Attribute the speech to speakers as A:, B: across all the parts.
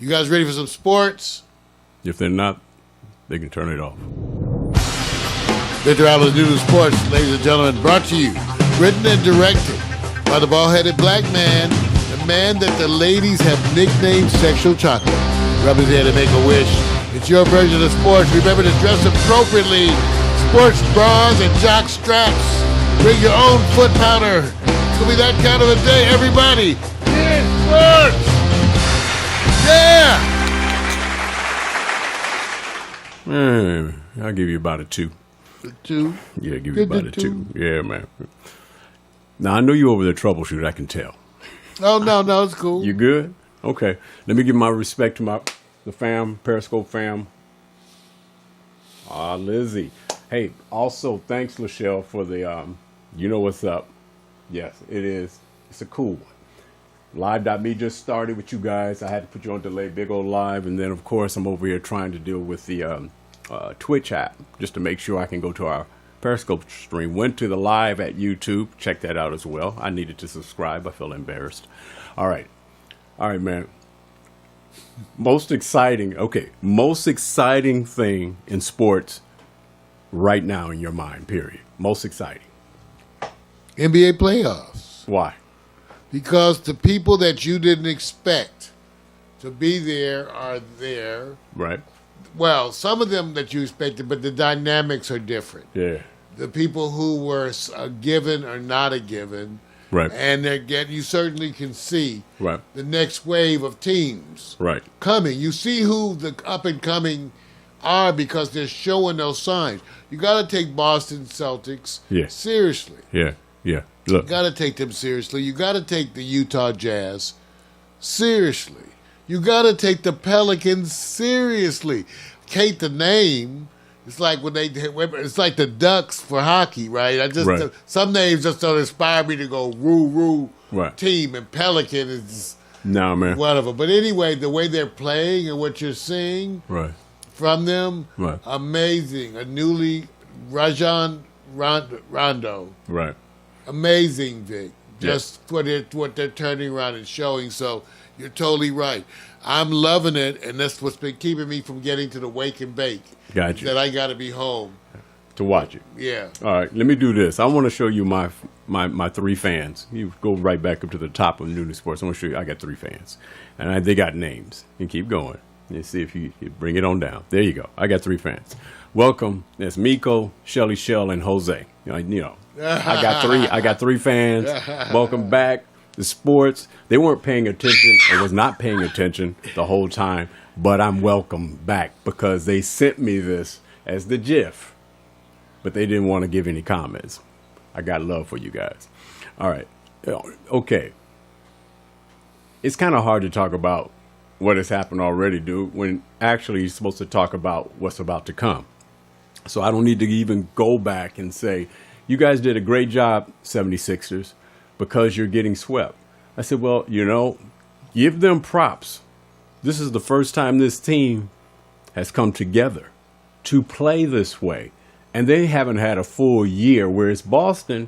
A: You guys ready for some sports?
B: If they're not, they can turn it off.
A: Victor Allen's New Sports, ladies and gentlemen, brought to you, written and directed by the bald-headed black man, the man that the ladies have nicknamed Sexual Chocolate. Rub his head and make a wish. It's your version of sports. Remember to dress appropriately. Sports bras and jock straps. Bring your own foot powder. It's going to be that kind of a day, everybody. In sports! Yeah!
B: I'll give you about a 2.
A: A 2?
B: Yeah, give you about a 2. Yeah, man. Now, I know you over there troubleshoot, I can tell.
A: Oh, no, it's cool.
B: You good? Okay. Let me give my respect to the fam, Periscope fam. Lizzie. Hey, also, thanks, Lachelle, for the, you know what's up. Yes, it is. It's a cool one. Live.me just started with you guys. I had to put you on delay, big old live. And then, of course, I'm over here trying to deal with the Twitch app just to make sure I can go to our Periscope stream. Went to the live at YouTube. Check that out as well. I needed to subscribe. I feel embarrassed. All right, man. Most exciting thing in sports right now in your mind, period. Most exciting.
A: NBA playoffs.
B: Why?
A: Because the people that you didn't expect to be there are there.
B: Right.
A: Well, some of them that you expected, but the dynamics are different.
B: Yeah.
A: The people who were a given are not a given.
B: Right.
A: And you certainly can see
B: right.
A: the next wave of teams
B: right.
A: coming. You see who the up-and-coming are because they're showing those signs. You got to take Boston Celtics seriously.
B: Yeah. Look.
A: You got to take them seriously. You do take the Utah Jazz seriously. You got to take the Pelicans seriously. Kate the name. It's like it's like the Ducks for hockey, right? Some names just don't inspire me to go woo team, and Pelican is
B: man.
A: one of them. But anyway, the way they're playing and what you're seeing from them, amazing. A newly Rajon Rondo, amazing, Vic. Just what they're turning around and showing. So you're totally right. I'm loving it, and that's what's been keeping me from getting to the wake and bake.
B: Gotcha.
A: That I got to be home
B: to watch it.
A: Yeah.
B: All right, let me do this. I want to show you my 3 fans. You go right back up to the top of New Sports. I want to show you. I got 3 fans, and they got names. You keep going. Let's see if you bring it on down. There you go. I got 3 fans. Welcome. There's Miko, Shelly Shell, and Jose. I got 3 fans. Welcome back. The sports, they weren't paying attention or was not paying attention the whole time, but I'm welcome back because they sent me this as the GIF, but they didn't want to give any comments. I got love for you guys. All right. Okay. It's kind of hard to talk about what has happened already, dude, when actually you're supposed to talk about what's about to come. So I don't need to even go back and say, you guys did a great job, 76ers. Because you're getting swept. I said, well, give them props. This is the first time this team has come together to play this way. And they haven't had a full year, whereas Boston,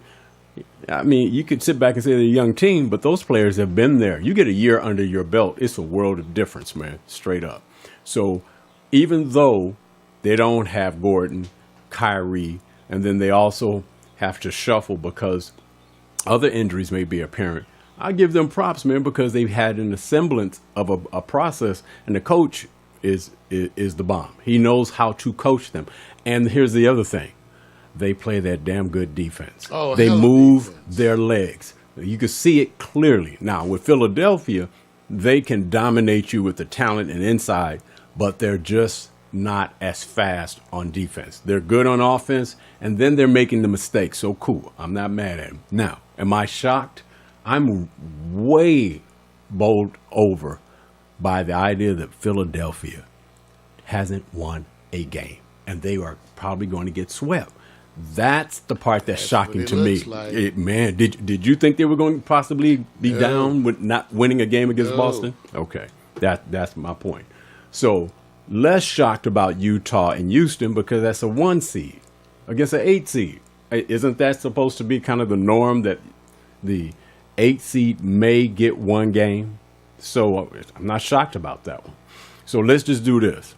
B: I mean, you could sit back and say they're a young team, but those players have been there. You get a year under your belt, it's a world of difference, man, straight up. So even though they don't have Gordon, Kyrie, and then they also have to shuffle because other injuries may be apparent, I give them props, man, because they've had an semblance of a process, and the coach is the bomb. He knows how to coach them. And here's the other thing. They play that damn good defense. They move their legs. You can see it clearly. Now, with Philadelphia, they can dominate you with the talent and inside, but they're just not as fast on defense. They're good on offense, and then they're making the mistakes. So cool. I'm not mad at them. Now, am I shocked? I'm way bowled over by the idea that Philadelphia hasn't won a game, and they are probably going to get swept. That's the part that's shocking to me. Like. Man, did you think they were going to possibly be down with not winning a game against Boston? Okay, that's my point. So less shocked about Utah and Houston because that's a 1 seed against an 8 seed. Isn't that supposed to be kind of the norm that the 8 seed may get 1 game? So I'm not shocked about that one. So let's just do this.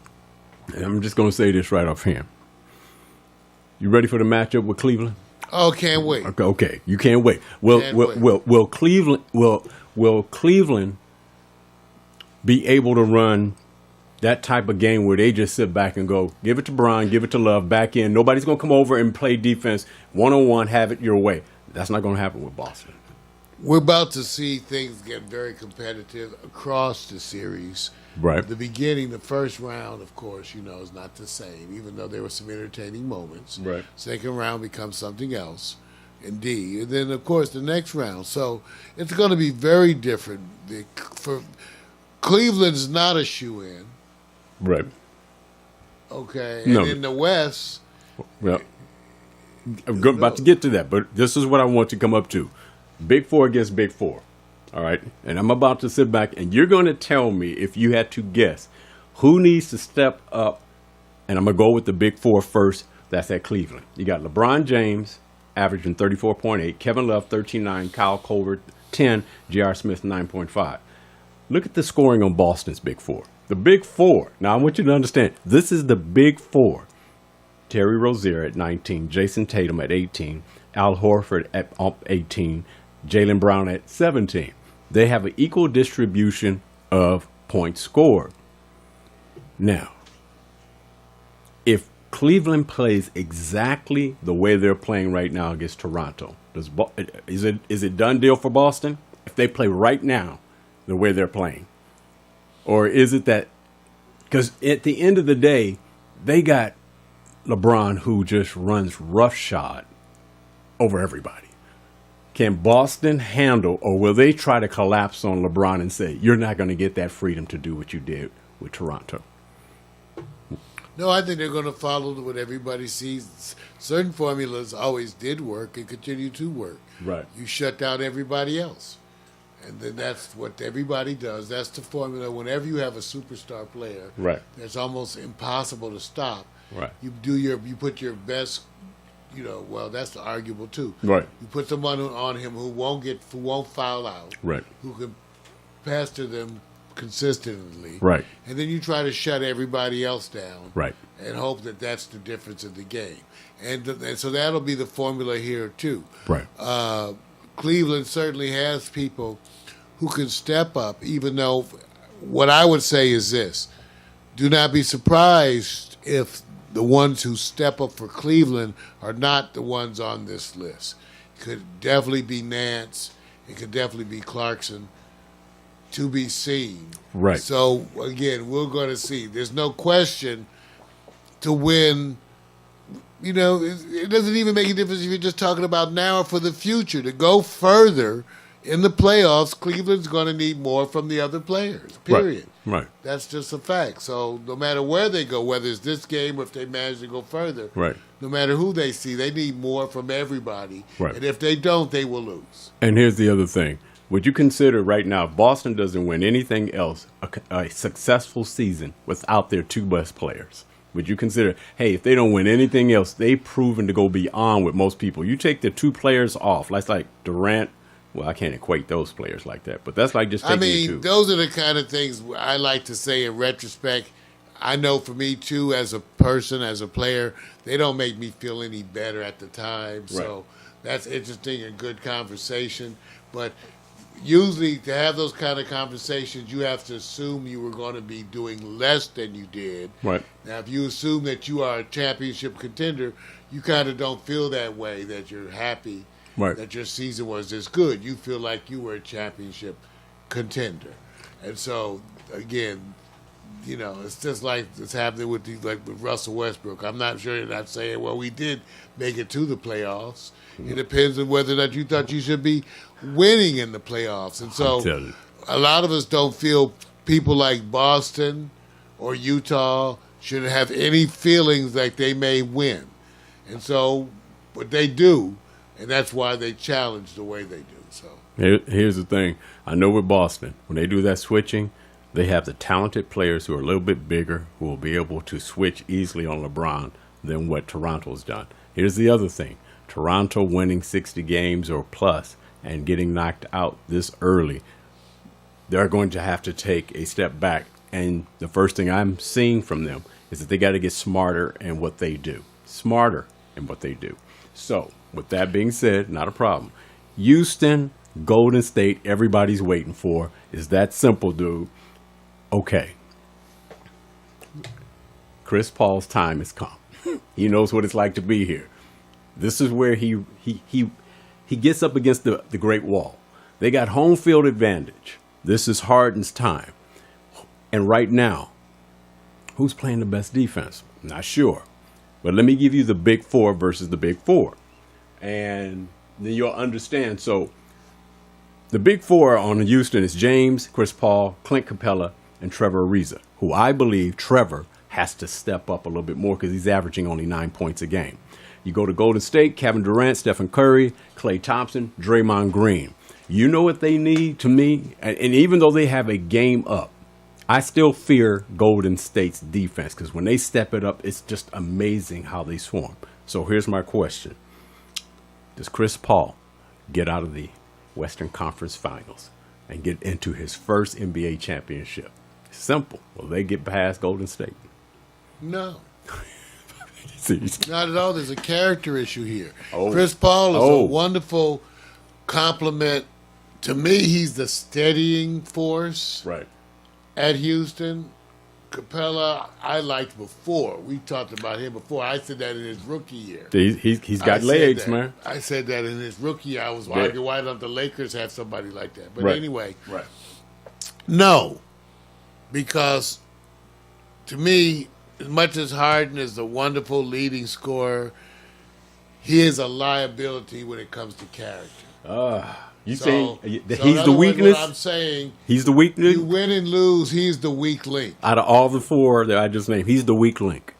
B: And I'm just going to say this right offhand. You ready for the matchup with Cleveland?
A: Oh, can't wait.
B: Okay. You can't wait. Will Cleveland be able to run that type of game where they just sit back and go, give it to Bron, give it to Love, back in. Nobody's going to come over and play defense one-on-one, have it your way. That's not going to happen with Boston.
A: We're about to see things get very competitive across the series.
B: Right.
A: The beginning, the first round, of course, is not the same, even though there were some entertaining moments.
B: Right.
A: Second round becomes something else, indeed. And then, of course, the next round. So it's going to be very different. For Cleveland's not a shoe-in.
B: Right.
A: Okay. And in the West.
B: Well, I'm about to get to that, but this is what I want to come up to. Big Four against Big Four. All right. And I'm about to sit back, and you're going to tell me, if you had to guess, who needs to step up. And I'm going to go with the Big Four first. That's at Cleveland. You got LeBron James averaging 34.8, Kevin Love 13.9, Kyle Korver 10, J.R. Smith 9.5. Look at the scoring on Boston's Big Four. The Big Four. Now, I want you to understand, this is the Big Four. Terry Rozier at 19, Jason Tatum at 18, Al Horford at 18, Jaylen Brown at 17. They have an equal distribution of points scored. Now, if Cleveland plays exactly the way they're playing right now against Toronto, is it done deal for Boston? If they play right now the way they're playing? Or is it that, because at the end of the day, they got LeBron who just runs roughshod over everybody. Can Boston handle, or will they try to collapse on LeBron and say, you're not going to get that freedom to do what you did with Toronto?
A: No, I think they're going to follow what everybody sees. Certain formulas always did work and continue to work.
B: Right.
A: You shut down everybody else. And then that's what everybody does. That's the formula. Whenever you have a superstar player,
B: right,
A: that's almost impossible to stop.
B: Right.
A: You put your best, well, that's arguable too.
B: Right.
A: You put someone on him who won't foul out.
B: Right.
A: Who can pass to them consistently.
B: Right.
A: And then you try to shut everybody else down.
B: Right.
A: And hope that that's the difference in the game. And so that'll be the formula here too.
B: Right.
A: Cleveland certainly has people who can step up, even though what I would say is this. Do not be surprised if the ones who step up for Cleveland are not the ones on this list. It could definitely be Nance. It could definitely be Clarkson. To be seen.
B: Right.
A: So, again, we're going to see. There's no question to win. It doesn't even make a difference if you're just talking about now or for the future. To go further in the playoffs, Cleveland's going to need more from the other players, period.
B: Right.
A: That's just a fact. So no matter where they go, whether it's this game or if they manage to go further,
B: right,
A: no matter who they see, they need more from everybody.
B: Right.
A: And if they don't, they will lose.
B: And here's the other thing. Would you consider right now, if Boston doesn't win anything else, a successful season without their two best players? Would you consider, hey, if they don't win anything else, they've proven to go beyond with most people. You take the two players off, that's like Durant. Well, I can't equate those players like that, but that's like just taking the two.
A: Those are the kind of things I like to say in retrospect. I know for me, too, as a person, as a player, they don't make me feel any better at the time. Right. So that's interesting and good conversation. But usually to have those kind of conversations, you have to assume you were going to be doing less than you did.
B: Right.
A: Now, if you assume that you are a championship contender, you kind of don't feel that way, that you're happy. Right. That your season was this good. You feel like you were a championship contender. And so, again, it's just like it's happening with Russell Westbrook. I'm not sure you're not saying, well, we did make it to the playoffs. Mm-hmm. It depends on whether or not you thought you should be winning in the playoffs. And so a lot of us don't feel people like Boston or Utah should have any feelings like they may win. And so, but they do. And that's why they challenge the way they do. So
B: here's the thing. I know with Boston, when they do that switching, they have the talented players who are a little bit bigger who will be able to switch easily on LeBron than what Toronto's done. Here's the other thing. Toronto winning 60 games or plus and getting knocked out this early, they're going to have to take a step back And the first thing I'm seeing from them is that they got to get smarter in what they do. Smarter in what they do. So, with that being said, not a problem. Houston, Golden State, everybody's waiting for. Is that simple, dude? Okay. Chris Paul's time has come. He knows what it's like to be here. This is where he gets up against the Great Wall. They got home field advantage. This is Harden's time. And right now, who's playing the best defense? Not sure. But let me give you the big four versus the big four. And then you'll understand. So the big four on Houston is James, Chris Paul, Clint Capella, and Trevor Ariza, who I believe Trevor has to step up a little bit more because he's averaging only 9 points a game. You go to Golden State, Kevin Durant, Stephen Curry, Klay Thompson, Draymond Green. You know what they need to me? And even though they have a game up, I still fear Golden State's defense because when they step it up, it's just amazing how they swarm. So here's my question. Does Chris Paul get out of the Western Conference Finals and get into his first NBA championship? Simple. Will they get past Golden State?
A: No. Not at all. There's a character issue here. Chris Paul is a wonderful compliment. To me, he's the steadying force at Houston. Capella, I liked before. We talked about him before. I said that in his rookie year.
B: He's got legs, man.
A: I said that in his rookie year. I was arguing, why don't the Lakers have somebody like that? But anyway, no. Because to me, as much as Harden is a wonderful leading scorer, he is a liability when it comes to character.
B: Saying he's the weakness?
A: What I'm saying,
B: he's the weakness?
A: You win and lose, he's the weak link.
B: Out of all the four that I just named, he's the weak link.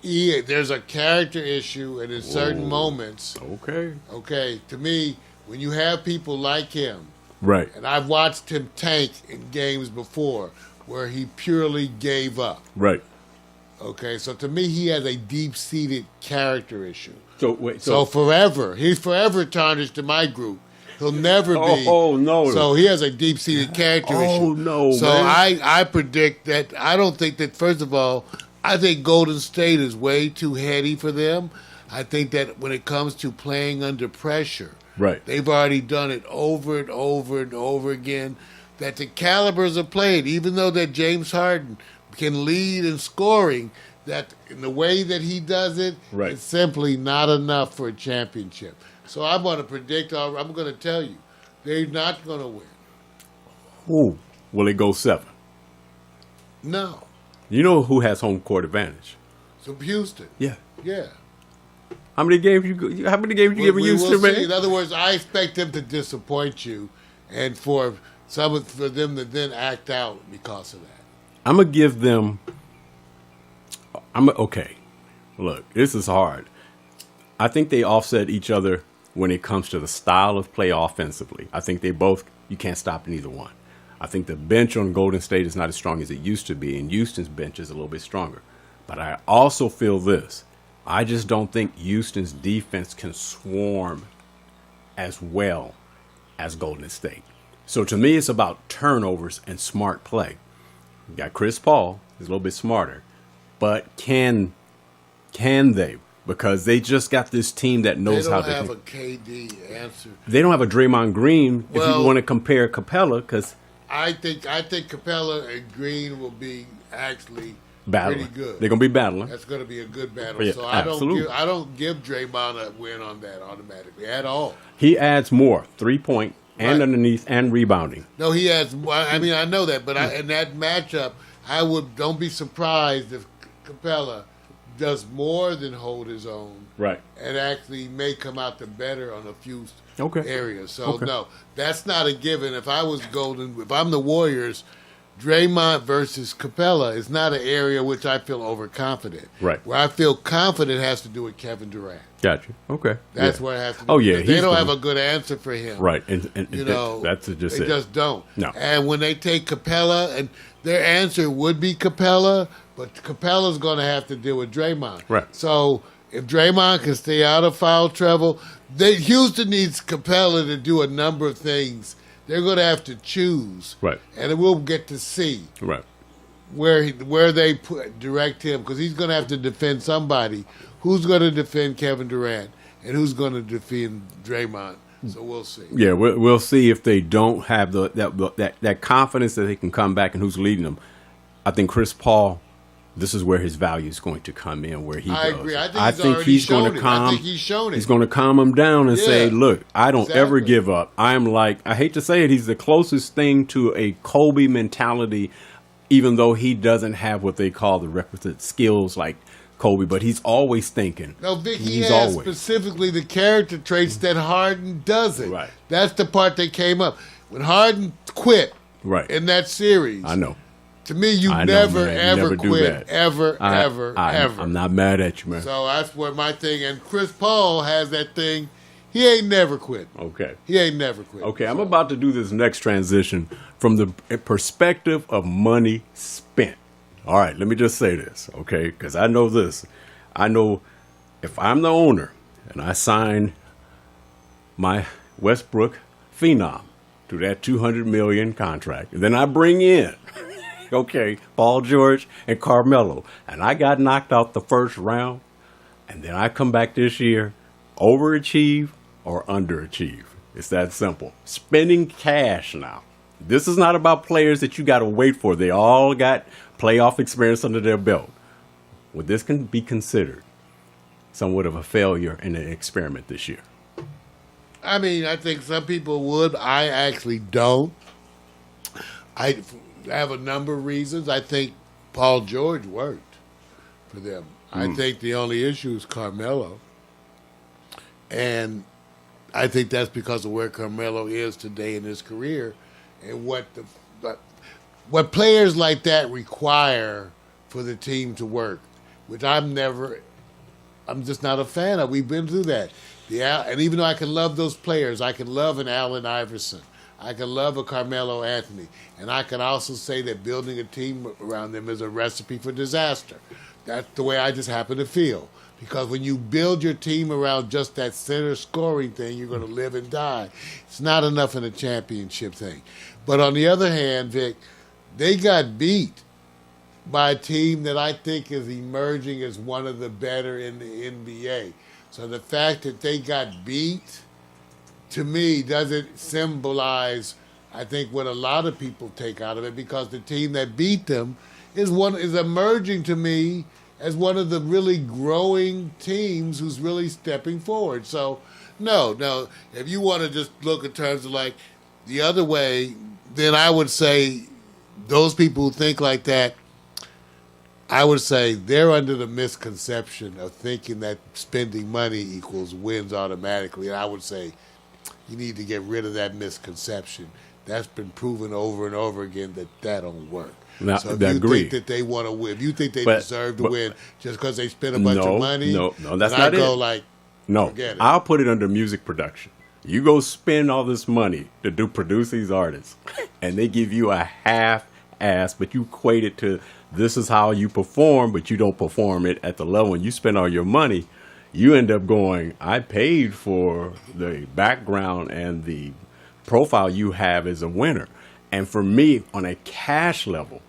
A: Yeah, there's a character issue, and in certain moments. Okay. To me, when you have people like him, and I've watched him tank in games before where he purely gave up. Okay, so to me, he has a deep-seated character issue. So forever, he's forever tarnished to my group. He'll never be. So he has a deep-seated character issue. So man. I predict that. I don't think that. First of all, I think Golden State is way too heady for them. I think that when it comes to playing under pressure, they've already done it over and over and over again. That the calibers are played, even though that James Harden can lead in scoring, that in the way that he does it, it's simply not enough for a championship. So I'm going to predict, I'm going to tell you, they're not going to win.
B: Ooh. Will it go 7?
A: No.
B: You know who has home court advantage?
A: So Houston.
B: Yeah.
A: How
B: many games you give Houston, man?
A: In other words, I expect them to disappoint you, and for them to then act out because of that.
B: I'm going to give them... Okay. Look, this is hard. I think they offset each other when it comes to the style of play offensively. I think you can't stop neither one. I think the bench on Golden State is not as strong as it used to be, and Houston's bench is a little bit stronger. But I also feel this. I just don't think Houston's defense can swarm as well as Golden State. So to me, it's about turnovers and smart play. You got Chris Paul, he's a little bit smarter. But can they? Because they just got this team that knows how to...
A: They don't have a KD answer.
B: They don't have a Draymond Green if you want to compare Capella, because...
A: I think Capella and Green will be actually
B: battling.
A: Pretty good.
B: They're going to be battling.
A: That's going to be a good battle.
B: Yeah,
A: so
B: I
A: don't give Draymond a win on that automatically at all.
B: He adds more, 3-point and underneath and rebounding.
A: No, he adds more. I mean, I know that, but in that matchup, don't be surprised if Capella does more than hold his own, and actually may come out the better on a few areas. So no, that's not a given. If I'm the Warriors, Draymond versus Capella is not an area which I feel overconfident. Where I feel confident has to do with Kevin Durant.
B: Gotcha. Okay.
A: That's where it has to do.
B: Oh yeah,
A: they don't have a good answer for him.
B: And that's just
A: they just don't.
B: No.
A: And when they take Capella, and their answer would be Capella. But Capella's going to have to deal with Draymond. So if Draymond can stay out of foul trouble, Houston needs Capella to do a number of things. They're going to have to choose. And we'll get to see. where they direct him, because he's going to have to defend somebody. Who's going to defend Kevin Durant and who's going to defend Draymond? So we'll see.
B: Yeah, we'll see if they don't have that confidence that they can come back and who's leading them. I think Chris Paul, this is where his value is going to come in, where he
A: I
B: does.
A: agree. I think he's going to calm. I think he's shown it.
B: He's going to calm him down and say, "Look, I don't ever give up. I'm like, I hate to say it, he's the closest thing to a Kobe mentality, even though he doesn't have what they call the requisite skills like Kobe, but he's always thinking."
A: No, Vic, he has specifically the character traits that Harden doesn't.
B: Right.
A: That's the part that came up. When Harden quit in that series.
B: I know.
A: To me, you never quit. Ever.
B: I'm not mad at you, man.
A: So that's what my thing. And Chris Paul has that thing. He ain't never quit.
B: Okay.
A: He ain't never quit.
B: Okay, I'm about to do this next transition from the perspective of money spent. All right, let me just say this, okay? Because I know this. I know if I'm the owner and I sign my Westbrook Phenom to that $200 million contract, and then I bring in, okay, Paul George and Carmelo, and I got knocked out the first round, and then I come back this year, overachieve or underachieve. It's that simple. Spending cash now. This is not about players that you got to wait for. They all got playoff experience under their belt. Would this can be considered somewhat of a failure in an experiment this year?
A: I mean, I think some people would. I actually don't. I have a number of reasons. I think Paul George worked for them. I think the only issue is Carmelo. And I think that's because of where Carmelo is today in his career and what players like that require for the team to work, which I'm just not a fan of. We've been through that. And even though I can love those players, I can love an Allen Iverson, I can love a Carmelo Anthony, and I can also say that building a team around them is a recipe for disaster. That's the way I just happen to feel. Because when you build your team around just that center scoring thing, you're going to live and die. It's not enough in a championship thing. But on the other hand, Vic, they got beat by a team that I think is emerging as one of the better in the NBA. So the fact that they got beat, to me, doesn't symbolize, I think, what a lot of people take out of it, because the team that beat them is emerging to me as one of the really growing teams who's really stepping forward. So, no, if you want to just look in terms of like the other way, then I would say those people who think like that, I would say they're under the misconception of thinking that spending money equals wins automatically. And I would say you need to get rid of that misconception. That's been proven over and over again that don't work.
B: Now,
A: so if you think that they want to win, if you think they deserve to win just because they spent a bunch of money,
B: no, that's not it.
A: Forget it.
B: I'll put it under music production. You go spend all this money to produce these artists, and they give you a half-ass, but you equate it to this is how you perform, but you don't perform it at the level. And you spend all your money, you end up going, I paid for the background and the profile you have as a winner. And for me, on a cash level,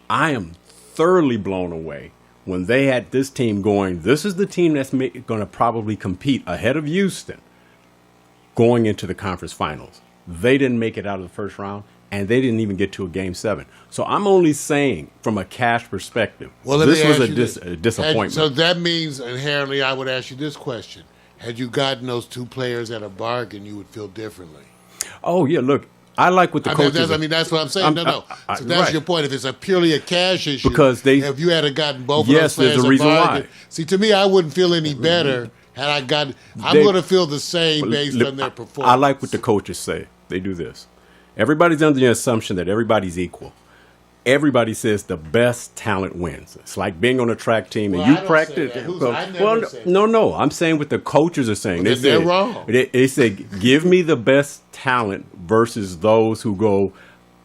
B: I am thoroughly blown away when they had this team going, this is the team that's going to probably compete ahead of Houston going into the conference finals. They didn't make it out of the first round, and they didn't even get to a Game 7. So I'm only saying from a cash perspective, this was a disappointment.
A: So that means inherently I would ask you this question. Had you gotten those two players at a bargain, you would feel differently.
B: Oh, yeah, look. I like what the coaches.
A: That's what I'm saying. So that's right. Your point. If it's purely a cash issue,
B: because
A: if you had gotten both of those players,
B: there's a reason why.
A: See, to me, I wouldn't feel any better had I gotten. I'm going to feel the same based on their performance.
B: I like what the coaches say. They do this. Everybody's under the assumption that everybody's equal. Everybody says the best talent wins. It's like being on a track team and you practice. No. I'm saying what the coaches are saying.
A: They're wrong.
B: They say, give me the best talent versus those who go,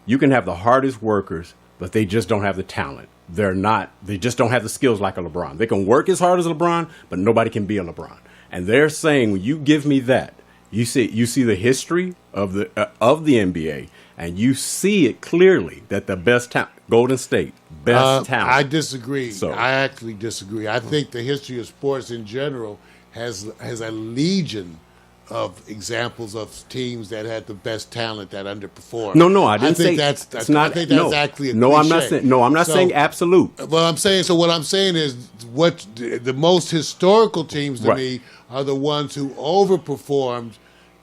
B: you can have the hardest workers, but they just don't have the talent. They just don't have the skills like a LeBron. They can work as hard as LeBron, but nobody can be a LeBron. And they're saying, when you give me that, you see the history of the NBA, and you see it clearly that the best talent, Golden State, best talent.
A: I disagree.
B: So-
A: I actually disagree. I think the history of sports in general has a legion of examples of teams that had the best talent that underperformed.
B: No, I didn't
A: think
B: say
A: that's
B: it's not.
A: I think that's
B: no,
A: actually a
B: no. I'm not
A: cliche.
B: saying. No, I'm not
A: So-
B: saying absolute.
A: Well, I'm saying so. What I'm saying is, what the most historical teams to
B: Right.
A: me are the ones who overperformed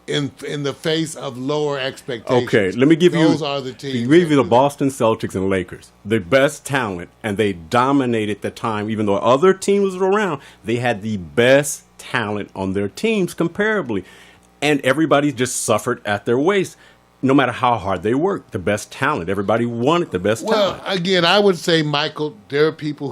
A: in the face of lower expectations.
B: Okay, let me give you.
A: Those are the teams.
B: Give
A: that
B: you the
A: do that.
B: Boston Celtics and Lakers, the best talent, and they dominated the time. Even though other teams were around, they had the best talent on their teams comparably, and everybody just suffered at their waist. No matter how hard they worked, the best talent. Everybody wanted the best
A: Well,
B: talent.
A: again, I would say, Michael, there are people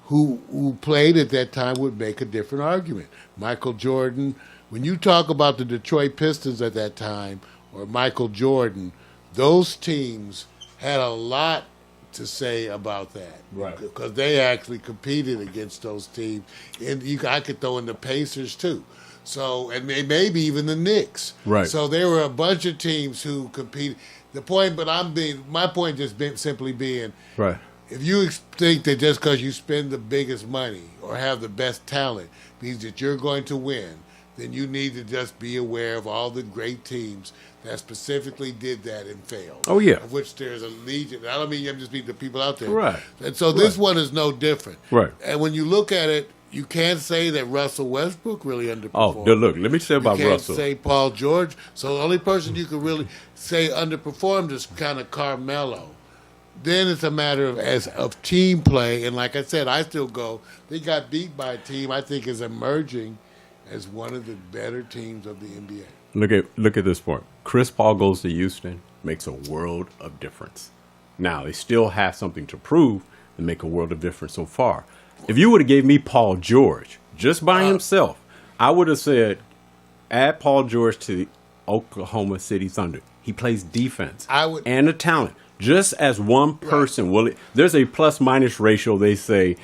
A: who played at that time would make a different argument. Michael Jordan, when you talk about the Detroit Pistons at that time, or Michael Jordan, those teams had a lot to say about that.
B: Right.
A: Because they actually competed against those teams. And I could throw in the Pacers, too. So, and maybe even the Knicks.
B: Right.
A: So there were a bunch of teams who competed. The point, my point just simply being,
B: Right.
A: if you think that just because you spend the biggest money or have the best talent means that you're going to win, then you need to just be aware of all the great teams that specifically did that and failed.
B: Oh, yeah.
A: Of which there's a legion. I don't mean I'm just being the people out there.
B: Right.
A: And so this one is no different.
B: Right.
A: And when you look at it, you can't say that Russell Westbrook really underperformed.
B: Oh, look. Let me say about
A: You can't
B: Russell.
A: say Paul George. So the only person you can really say underperformed is kind of Carmelo. Then it's a matter of team play. And like I said, I still go, they got beat by a team I think is emerging as one of the better teams of the NBA.
B: Look at this part. Chris Paul goes to Houston, makes a world of difference. Now, they still have something to prove and make a world of difference so far. If you would have gave me Paul George just by himself, I would have said, add Paul George to the Oklahoma City Thunder. He plays defense and a talent. Just as one person, there's a plus-minus ratio, they say,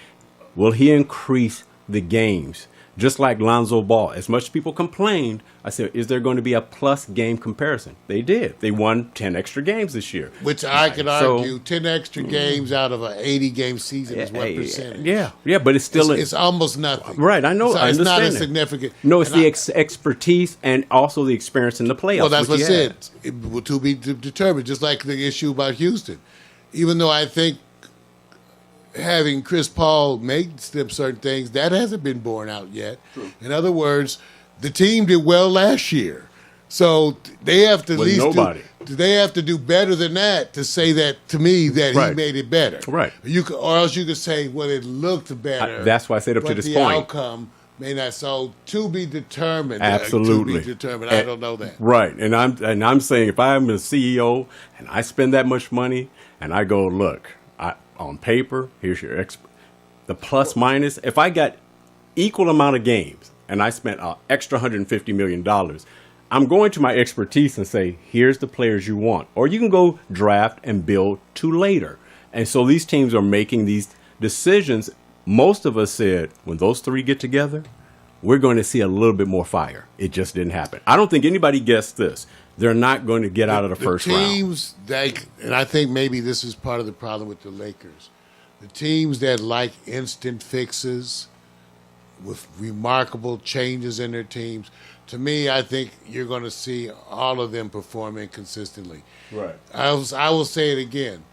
B: will he increase the games? Just like Lonzo Ball. As much as people complained, I said, is there going to be a plus game comparison? They did. They won 10 extra games this year.
A: Which I could argue 10 extra games out of an 80-game season is what percentage?
B: Yeah, but it's still...
A: It's almost nothing.
B: Right, I know.
A: So
B: I
A: it's not
B: understand
A: as
B: that.
A: significant.
B: No, it's the expertise and also the experience in the playoffs.
A: Well, that's what I said.
B: adds.
A: It will to be determined, just like the issue about Houston. Even though I think having Chris Paul make certain things, that hasn't been borne out yet. True. In other words, the team did well last year. So they have to they have to do better than that to say that to me that he made it better.
B: Right.
A: Or else you could say, well, it looked better.
B: That's why I said up to this
A: the
B: point.
A: Outcome may not. So to be determined.
B: Absolutely.
A: To be determined. I don't know that.
B: Right. And I'm saying if I'm a CEO and I spend that much money and I go, look, on paper, here's your the plus minus. If I got equal amount of games and I spent an extra $150 million, I'm going to my expertise and say, here's the players you want. Or you can go draft and build to later. And so these teams are making these decisions. Most of us said, when those three get together, we're going to see a little bit more fire. It just didn't happen. I don't think anybody guessed this. They're not going to get out of the first round.
A: Teams that, and I think maybe this is part of the problem with the Lakers. The teams that like instant fixes with remarkable changes in their teams, to me, I think you're going to see all of them performing consistently.
B: Right.
A: I will say it again.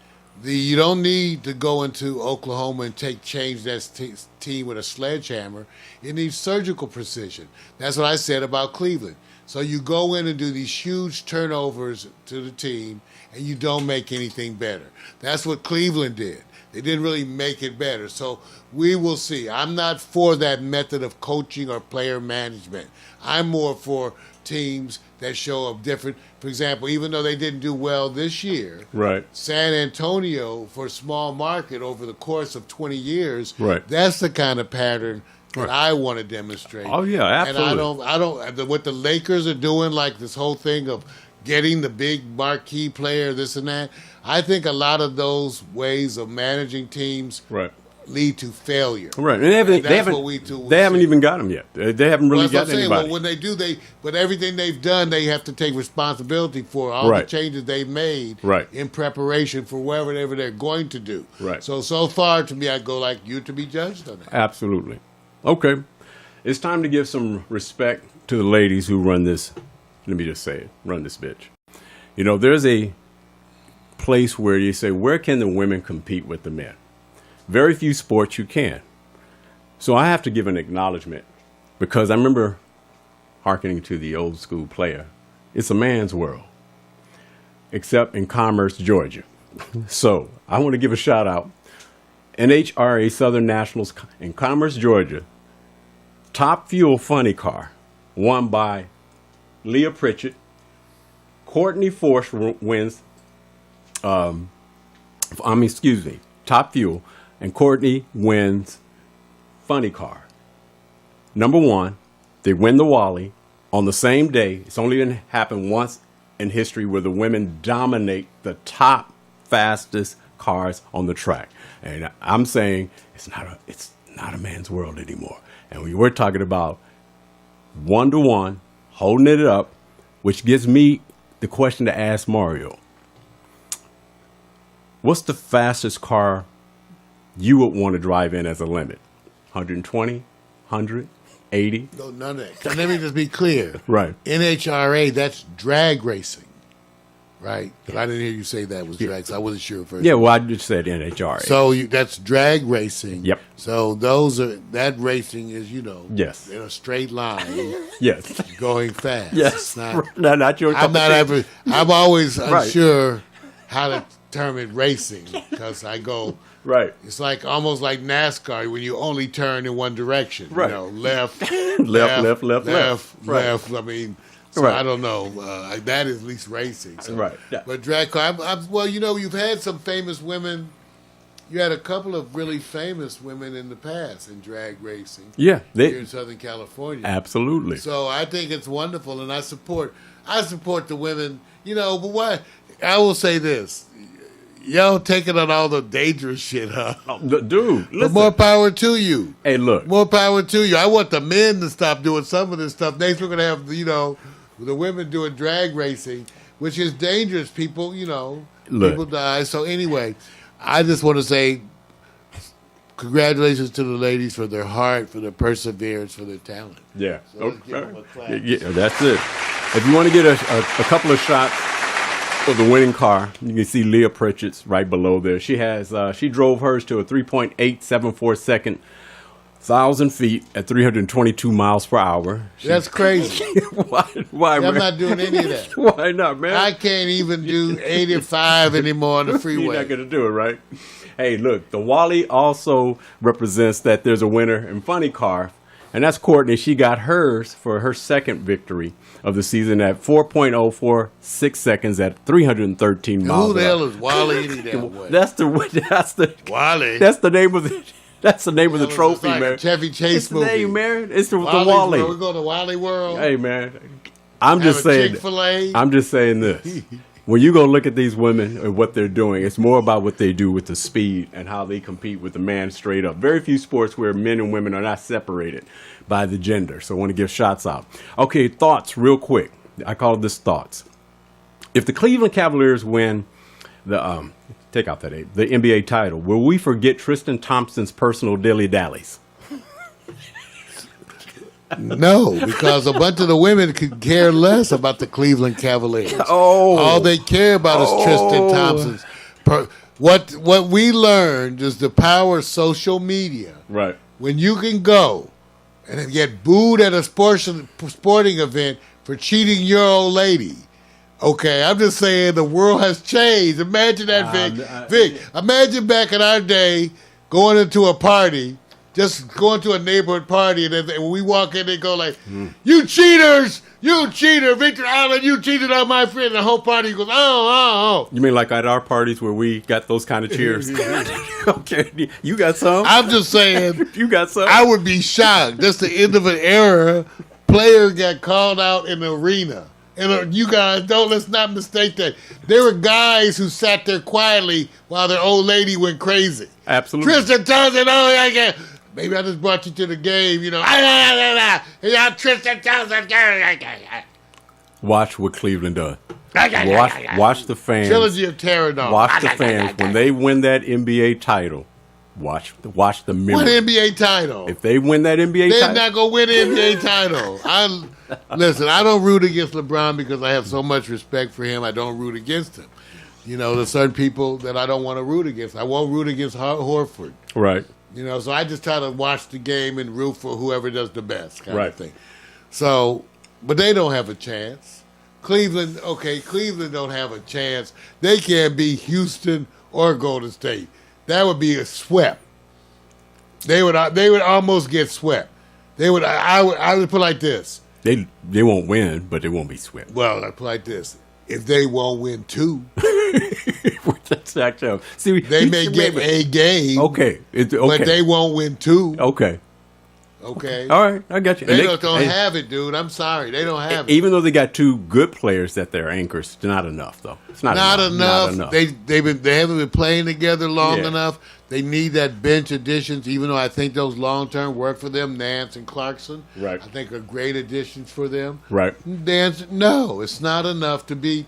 A: You don't need to go into Oklahoma and change that team with a sledgehammer. It needs surgical precision. That's what I said about Cleveland. So you go in and do these huge turnovers to the team, and you don't make anything better. That's what Cleveland did. They didn't really make it better. So we will see. I'm not for that method of coaching or player management. I'm more for teams that show up different. For example, even though they didn't do well this year,
B: right? San
A: Antonio, for a small market over the course of 20 years,
B: right?
A: That's the kind of pattern that I want to demonstrate.
B: Oh yeah, absolutely.
A: And I don't. What the Lakers are doing, like this whole thing of getting the big marquee player, this and that. I think a lot of those ways of managing teams lead to failure.
B: Right, and they haven't even got them yet. They haven't really got anybody.
A: Well, when they do, but everything they've done, they have to take responsibility for all the changes they've made in preparation for whatever they're going to do.
B: Right.
A: So far, to me, I go like you to be judged on that.
B: Absolutely. Okay, it's time to give some respect to the ladies who run this. Let me just say it: run this bitch. You know, there's a place where you say, where can the women compete with the men? Very few sports you can. So I have to give an acknowledgement because I remember hearkening to the old school player. It's a man's world, except in Commerce, Georgia. So I want to give a shout out. NHRA Southern Nationals in Commerce, Georgia. Top Fuel Funny Car, won by Leah Pritchett. Courtney Force wins. Top Fuel. And Courtney wins Funny Car. Number one, they win the Wally on the same day. It's only going to happen once in history where the women dominate the top fastest cars on the track. And I'm saying it's not a man's world anymore. And we were talking about 1-to-1, holding it up, which gives me the question to ask Mario. What's the fastest car you would want to drive in as a limit? 120, 100, 80?
A: No, none of that. And let me just be clear.
B: Right.
A: NHRA, that's drag racing, right? But I didn't hear you say that was drag, so I wasn't sure first.
B: Yeah, well, I just said NHRA.
A: So that's drag racing.
B: Yep.
A: So that racing is,
B: yes,
A: in a straight line.
B: Yes.
A: Going fast.
B: Yes.
A: It's not,
B: no, not your.
A: I'm always unsure how to determine racing because I go.
B: Right.
A: It's almost like NASCAR when you only turn in one direction.
B: Right.
A: Left,
B: left.
A: I mean, so I don't know. That is at least racing. So.
B: Right. Yeah.
A: But drag car, well, you've had some famous women. You had a couple of really famous women in the past in drag racing.
B: Yeah.
A: Here in Southern California.
B: Absolutely.
A: So I think it's wonderful, and I support the women. But why? I will say this. Y'all taking on all the dangerous shit, huh?
B: Dude, listen.
A: But more power to you.
B: Hey, look.
A: More power to you. I want the men to stop doing some of this stuff. Next, we're going to have, the women doing drag racing, which is dangerous. People, people die. So anyway, I just want to say congratulations to the ladies for their heart, for their perseverance, for their talent.
B: Yeah.
A: So let's give them a clap.
B: Yeah, that's it. If you want to get a couple of shots for the winning car, you can see Leah Pritchett's right below there. She has she drove hers to a 3.874 second, 1,000 feet at 322 miles per hour.
A: That's crazy.
B: Why
A: I'm not doing any of that.
B: Why not, man?
A: I can't even do 85 anymore on the freeway.
B: You're not going to do it, right? Hey, look, the Wally also represents that there's a winner in Funny Car, and that's Courtney. She got hers for her second victory of the season at 4.046 seconds at 313 miles.
A: Who the hell is Wally any damn way?
B: That's the
A: Wally.
B: That's the name of the. That's the name of the trophy,
A: like
B: man.
A: A Chevy Chase
B: it's
A: movie.
B: The name, man. It's the
A: Wally's
B: Wally.
A: World. We go to Wally World.
B: Hey, man. I'm just saying.
A: Chick-fil-A.
B: I'm just saying this. When you go look at these women and what they're doing, it's more about what they do with the speed and how they compete with the man straight up. Very few sports where men and women are not separated by the gender. So I want to give shots out. Okay, thoughts real quick. I call this thoughts. If the Cleveland Cavaliers win the take out that A, the NBA title, will we forget Tristan Thompson's personal dilly-dallies?
A: No, because a bunch of the women could care less about the Cleveland Cavaliers.
B: Oh,
A: all they care about is Tristan Thompson's. What we learned is the power of social media.
B: Right.
A: When you can go and get booed at a sporting event for cheating your old lady. Okay, I'm just saying the world has changed. Imagine that, Vic. Vic, imagine back in our day going into a party. Just going to a neighborhood party, and then when we walk in, they go like, "You cheaters! You cheater! Victor Allen, you cheated on my friend!" And the whole party goes, "Oh!"
B: You mean like at our parties where we got those kind of cheers? Okay, you got some?
A: I'm just saying.
B: You got some?
A: I would be shocked. That's the end of an era. Player got called out in the arena. And you guys, let's not mistake that. There were guys who sat there quietly while their old lady went crazy.
B: Absolutely.
A: Tristan Thompson, maybe I just brought you to the game, Tristan Thompson.
B: Watch what Cleveland does. Watch the fans.
A: Trilogy of Terror, dog.
B: Watch the fans. When they win that NBA title, watch the memory.
A: What NBA title?
B: If they win that NBA title.
A: They're not going to win the NBA title. Listen, I don't root against LeBron because I have so much respect for him. I don't root against him. There's certain people that I don't want to root against. I won't root against Horford.
B: Right.
A: So I just try to watch the game and root for whoever does the best kind of thing. So, but they don't have a chance. Cleveland don't have a chance. They can't beat Houston or Golden State. That would be a swept. They would almost get swept. I would put it like this.
B: They won't win, but they won't be swept.
A: Well, I put it like this. If they won't win two,
B: See,
A: they may get a game.
B: Okay.
A: But they won't win two.
B: Okay.
A: Okay.
B: All right, I got you.
A: They don't have it, dude. I'm sorry. They don't have it.
B: Even though they got two good players that they're anchors, it's not enough, though. It's not enough. Not enough.
A: They haven't been playing together long enough. They need that bench additions, even though I think those long-term work for them, Nance and Clarkson.
B: Right.
A: I think are great additions for them.
B: Right.
A: No, it's not enough to be.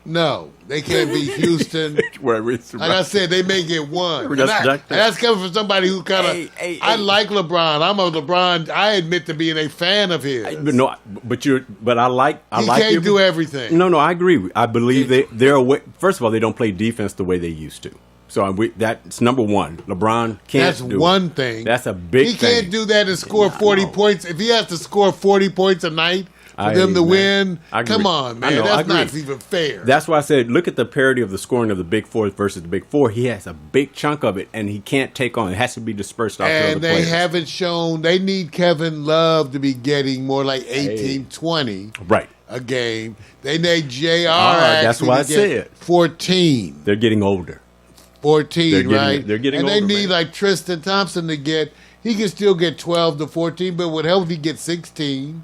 A: No, they can't beat Houston. Like I said, they may get one. And that's coming from somebody who kind of. I like LeBron. I'm a LeBron. I admit to being a fan of his.
B: But I like.
A: He can't do everything.
B: No, I agree. I believe they're away. First of all, they don't play defense the way they used to. So that's number one. LeBron can't.
A: That's one thing.
B: That's a big thing.
A: He can't do that and score 40 points. If he has to score 40 points a night. For them to win, come on, man. That's not even fair.
B: That's why I said, look at the parity of the scoring of the Big Four versus the Big Four. He has a big chunk of it, and he can't take on. It has to be dispersed out to other players.
A: And they haven't shown. They need Kevin Love to be getting more like 18, 20 a game. They need JR
B: that's why I said
A: 14.
B: They're getting older.
A: 14, right?
B: They're getting older.
A: And they need like Tristan Thompson to get. He can still get 12 to 14, but would help if he gets 16.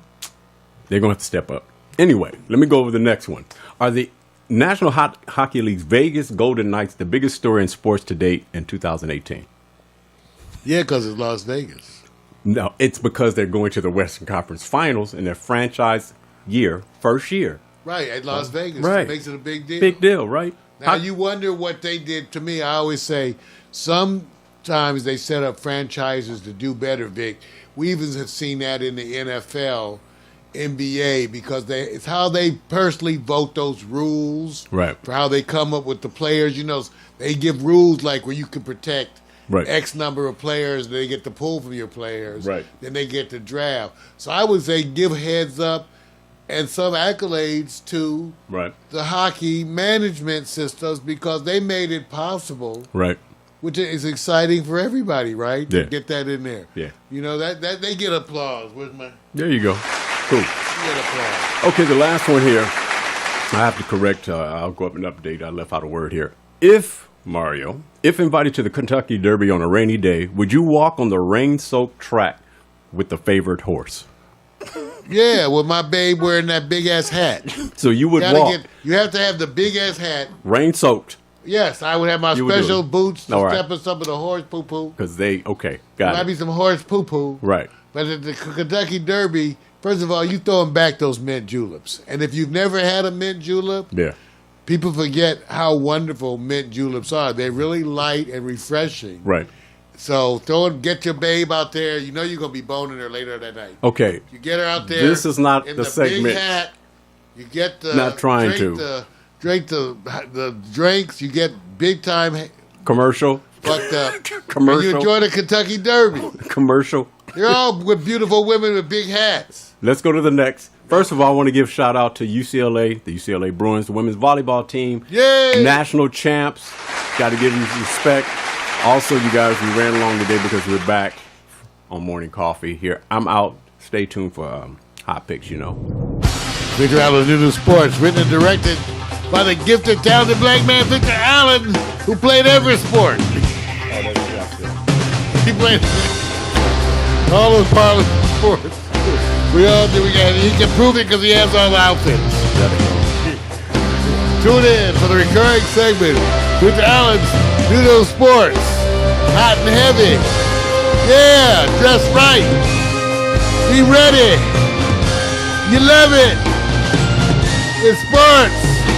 B: They're going to have to step up. Anyway, let me go over the next one. Are the National Hockey League's Vegas Golden Knights the biggest story in sports to date in 2018?
A: Yeah, because it's Las Vegas.
B: No, it's because they're going to the Western Conference Finals in their franchise first year.
A: Right, at Las Vegas.
B: Right.
A: It makes it a big deal.
B: Big deal, right?
A: Now, you wonder what they did. To me, I always say sometimes they set up franchises to do better, Vic. We even have seen that in the NFL, NBA, because it's how they personally vote those rules for how they come up with the players. They give rules like where you can protect X number of players, and they get to pull from your players. Right. Then they get to draft. So I would say give heads up and some accolades to the hockey management systems because they made it possible. Right. Which is exciting for everybody, right? To get that in there. Yeah. That they get applause.
B: There you go. Cool. Okay, the last one here. I have to correct. I'll go up and update. I left out a word here. If invited to the Kentucky Derby on a rainy day, would you walk on the rain-soaked track with the favorite horse?
A: Yeah, with my babe wearing that big-ass hat.
B: So you would walk.
A: You have to have the big-ass hat.
B: Rain-soaked.
A: Yes, I would have my special boots to step in some of the horse poo-poo.
B: Because got it.
A: Might be some horse poo-poo. Right. But at the Kentucky Derby, first of all, you throwing back those mint juleps. And if you've never had a mint julep, people forget how wonderful mint juleps are. They're really light and refreshing. Right. So get your babe out there. You're going to be boning her later that night.
B: Okay.
A: You get her out there.
B: This is not
A: in
B: the segment.
A: Big hat. You get the
B: not trying to
A: drink the drinks. You get big time
B: commercial.
A: Fucked up.
B: Commercial.
A: And you enjoy the Kentucky Derby.
B: Commercial.
A: They're all with beautiful women with big hats.
B: Let's go to the next. First of all, I want to give shout out to UCLA, the UCLA Bruins, the women's volleyball team. Yay! National champs. Got to give them respect. Also, you guys, we ran along today because we're back on Morning Coffee here. I'm out. Stay tuned for Hot Picks,
A: Victor Allen, New Sports, written and directed by the gifted, talented black man, Victor Allen, who played every sport. He played all those sports. We all do. He can prove it because he has all the outfits. Tune in for the recurring segment with Alan's Nuno Sports. Hot and heavy. Yeah, dress right. Be ready. You love it. It's sports.